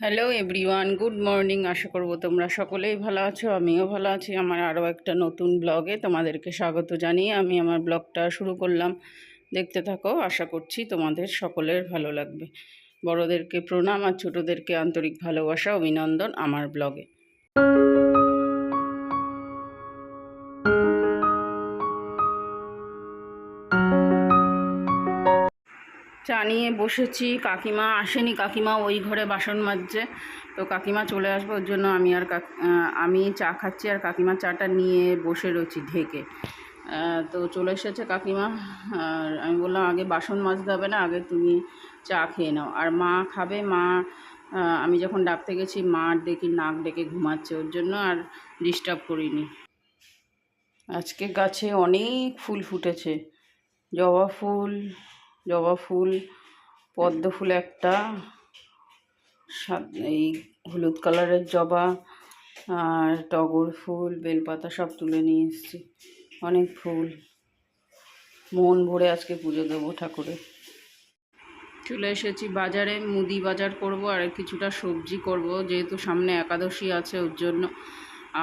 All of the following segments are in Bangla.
Hello everyone, good morning. আশা করব তোমরা সকলেই ভালো আছো, আমিও ভালো আছি। আমার আরও একটা নতুন ব্লগে তোমাদেরকে স্বাগত জানিয়ে আমি আমার ব্লগটা শুরু করলাম। দেখতে থাকো, আশা করছি তোমাদের সকলের ভালো লাগবে। বড়োদেরকে প্রণাম আর ছোটোদেরকে আন্তরিক ভালোবাসা, অভিনন্দন আমার ব্লগে। চা নিয়ে বসেছি, কাকিমা আসেনি, কাকিমা ওই ঘরে বাসন মাজছে। তো কাকিমা চলে আসবে, ওর জন্য আমি চা খাচ্ছি আর কাকিমা চাটা নিয়ে বসে রয়েছি ঢেকে। তো চলে এসেছে কাকিমা। আর আমি বললাম আগে বাসন মাজতে হবে না, আগে তুমি চা খেয়ে নাও। আর মা খাবে, মা আমি যখন ডাকতে গেছি মা দেখি নাক ডেকে ঘুমাচ্ছে, ওর জন্য আর ডিস্টার্ব করিনি। আজকে গাছে অনেক ফুল ফুটেছে, জবা ফুল, পদ্ম ফুল একটা, এই হলুদ কালারের জবা, আর টগর ফুল, বেলপাতা সব তুলে নিয়ে এসেছি। অনেক ফুল, মন ভরে আজকে পুজো দেবো ঠাকুরের। চলে এসেছি বাজারে, মুদি বাজার করব আর কিছুটা সবজি করব, যেহেতু সামনে একাদশী আছে ওর জন্য।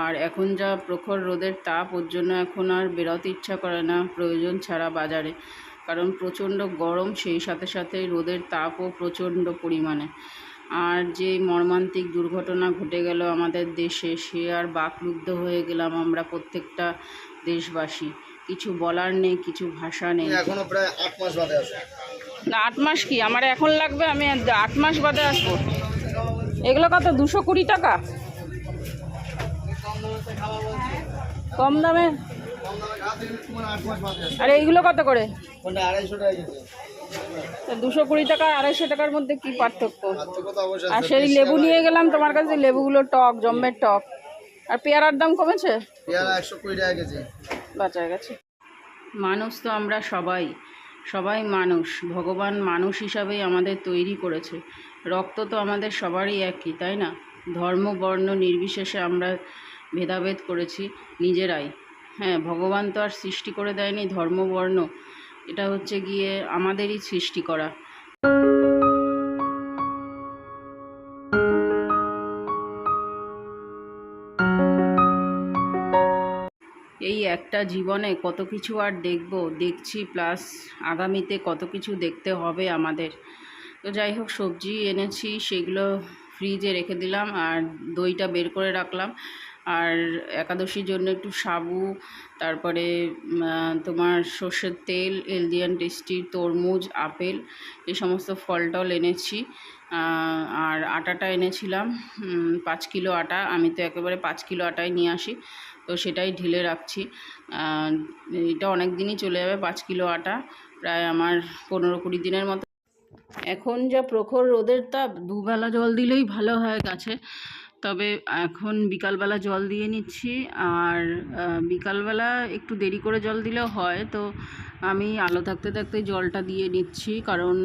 আর এখন যা প্রখর রোদের তাপ, ওর জন্য এখন আর বেরোতে ইচ্ছা করে না প্রয়োজন ছাড়া বাজারে, কারণ প্রচণ্ড গরম, সেই সাথে সাথে রোদের তাপও প্রচণ্ড পরিমাণে। আর যে মর্মান্তিক দুর্ঘটনা ঘটে গেল আমাদের দেশে, সে আর বাকরুদ্ধ হয়ে গেলাম আমরা প্রত্যেকটা দেশবাসী। কিছু বলার নেই, কিছু ভাষা নেই। এখনো প্রায় 8 মাস বাদে আসে না, 8 মাস কি আমার এখন লাগবে, আমি 8 মাস বাদে আসবো। এগুলো কত? 220 টাকা কম দামে। আর এইগুলো কত করে? 250 টাকা কেজি। 220 টাকা 250 টাকার মধ্যে কি পার্থক্য? আর সেই লেবু নিয়ে গেলাম তোমার কাছে, লেবুগুলো টক, জম্মের টক। আর পেয়ারার দাম কমেছে, পেয়ারা 120 টাকা কেজি। বাঁচা গেছে। মানুষ তো আমরা সবাই মানুষ, ভগবান মানুষ হিসাবেই আমাদের তৈরি করেছে। রক্ত তো আমাদের সবারই একই, তাই না? ধর্ম বর্ণ নির্বিশেষে আমরা ভেদাভেদ করেছি নিজেরাই। হ্যাঁ, ভগবান তো আর সৃষ্টি করে দেয়নি ধর্ম বর্ণ, এটা হচ্ছে গিয়ে আমাদেরই সৃষ্টি করা। এই একটা জীবনে কত কিছু আর দেখছি, প্লাস আগামীতে কত কিছু দেখতে হবে আমাদের। তো যাই হোক, সবজি এনেছি, সেগুলো ফ্রিজে রেখে দিলাম আর দইটা বের করে রাখলাম। আর একাদশীর জন্য একটু সাবু, তারপরে তোমার সর্ষের তেল, হেলদি অ্যান্ড টেস্টি, তরমুজ, আপেল, এই সমস্ত ফল টল এনেছি। আর আটাটা এনেছিলাম 5 কিলো আটা। আমি তো একেবারে 5 কিলো আটাই নিয়ে আসি, তো সেটাই ঢেলে রাখছি। এটা অনেক দিনই চলে যাবে, 5 কিলো আটা প্রায় আমার 15-20 দিনের মতো। এখন যা প্রখর রোদের তাপ, দুবেলা জল দিলেই ভালো হয় গাছে। তবে এখন বিকালবেলা জল দিয়ে নিচ্ছি, আর বিকালবেলা একটু দেরি করে জল দিলেও হয়। তো আমি আলো থাকতে থাকতে জলটা দিয়ে নিচ্ছি, কারণ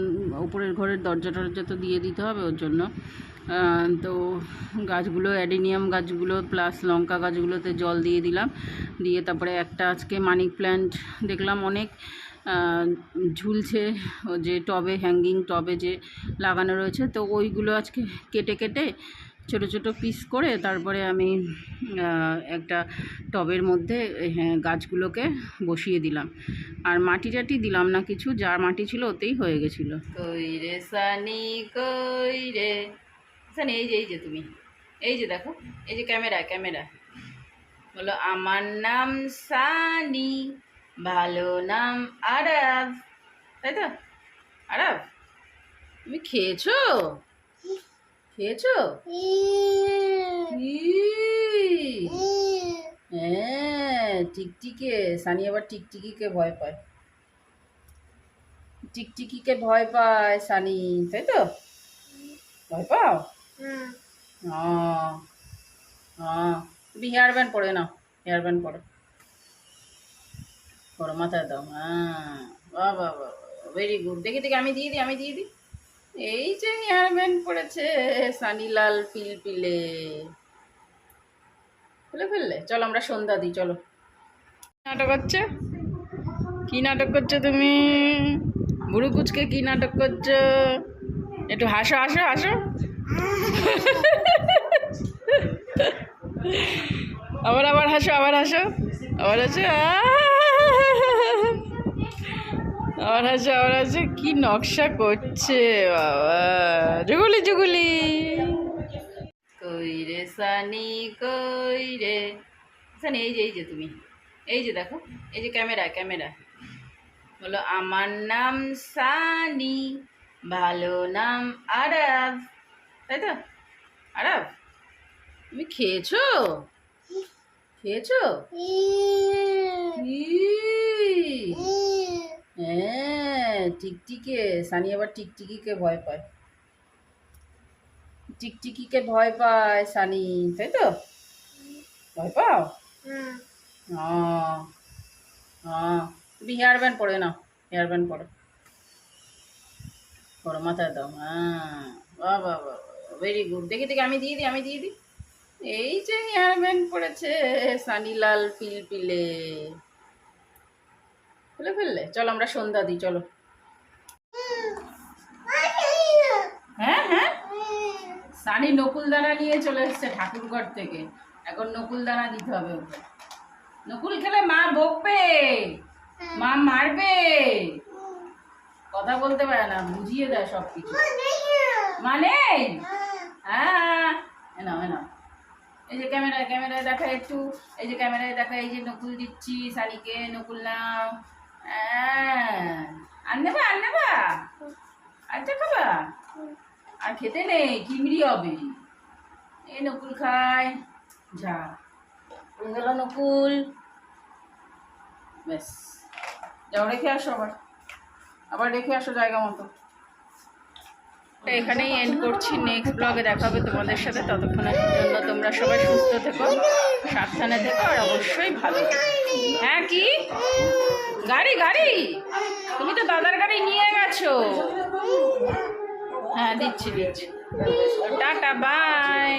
উপরের ঘরের দরজা টরজা তো দিয়ে দিতে হবে ওর জন্য। তো গাছগুলো, অ্যাডিনিয়াম গাছগুলো প্লাস লঙ্কা গাছগুলোতে জল দিয়ে দিলাম। দিয়ে তারপরে একটা আজকে মানি প্ল্যান্ট দেখলাম অনেক ঝুলছে, যে টবে, হ্যাঙ্গিং টবে যে লাগানো রয়েছে, তো ওইগুলো আজকে কেটে কেটে ছোটো ছোটো পিস করে তারপরে আমি একটা টবের মধ্যে গাছগুলোকে বসিয়ে দিলাম। আর মাটি টাটি দিলাম না কিছু, যা মাটি ছিল ওতেই হয়ে গেছিলো। কই রে সানি, কই রে সানি, এই যে তুমি, এই যে দেখো, এই যে ক্যামেরা বলো, আমার নাম সানি, ভালো নাম আরব। তাই তো? আরব, তুমি খেয়েছো? হ্যাঁ, টিকটিকে। সানি আবার টিকটিকিকে ভয় পায়, সানি, তাই তো? ভয় পাও? হ্যাঁ, তুমি হেয়ার ব্যান্ড পরে নাও, হেয়ার ব্যান্ড পরো মাথায় দাও। হ্যাঁ, বাহ, ভেরি গুড। দেখি আমি দিয়ে দিই। এই যে হেয়ার ব্যান্ড পড়েছে সানিলাল পিলপিলে, খুলে ফেললে। চলো আমরা সন্ধ্যা দিই, চলো। কি নাটক করছো তুমি? বুড়ো কুচকে কি নাটক করছো? একটু হাসো। আবার আবার হাসো, আবার হাসো, আবার হাসো, আবার হাসো, আবার হাসো। কি নকশা করছে বাবা! জুগুলি জুগুলি, কই রে সানি, কই রে সানি। এই যে তুমি, এই যে দেখো, এই যে ক্যামেরা, ক্যামেরা বলো, আমার নাম সানি, ভালো নাম আরব। তাই তো? আরব, তুমি খেয়েছো? খেয়েছো? হ্যাঁ, টিকটিকে। সানি আবার টিকটিকিকে ভয় পায়, টিকটিকিকে ভয় পায় সানি, তাই তো? ভয় পাও? হ্যাঁ হ্যাঁ। তুমি হেয়ার ব্যান্ড পরে নাও, হেয়ার ব্যান্ড পরো, পরো, মাথায় দাও। হ্যাঁ, বাহ বাহ বাহ, ভেরি গুড। দেখি দেখি, আমি দিয়ে দিই, আমি দিয়ে দিই। এই যে হেয়ার ব্যান্ড পড়েছে সানিলাল পিলপিলে। খুলে ফেললে? চলো আমরা সন্ধ্যা দিই, চলো। হ্যাঁ হ্যাঁ, সানি নকুলদানা নিয়ে চলে এসছে ঠাকুরঘর থেকে। এখন নকুলদানা দিতে হবে ওকে। নকুল খেলে মা বকবে, মা মারবে, কথা বলতে পারে না, বুঝিয়ে দেয় সব কিছু। মানে হ্যাঁ, এনাও এনাও। এই যে ক্যামেরায়, ক্যামেরায় দেখা একটু, এই যে ক্যামেরায় দেখা, এই যে নকুল দিচ্ছি সানিকে, নকুল নাও। আর নেবা, আর নেবা, আচ্ছা খাবা? আর খেতে নেই, চিংড়ি হবে। এই নকুল খায়, যা পড়ে গেল নকুল। ব্যাস, যাও রেখে আসো, আবার আবার রেখে আসো জায়গা মতো। এখানেই এন্ড করছি, নেক্সট ব্লগে দেখা হবে তোমাদের সাথে। ততক্ষণের জন্য তোমরা সবাই সুস্থ থেকো, সাবধানে থেকো, আর অবশ্যই ভালো থেকো। হ্যাঁ, কি গাড়ি? গাড়ি তুমি তো দাদার গাড়ি নিয়ে গেছো। হ্যাঁ দিচ্ছি দিচ্ছি, টাটা বাই।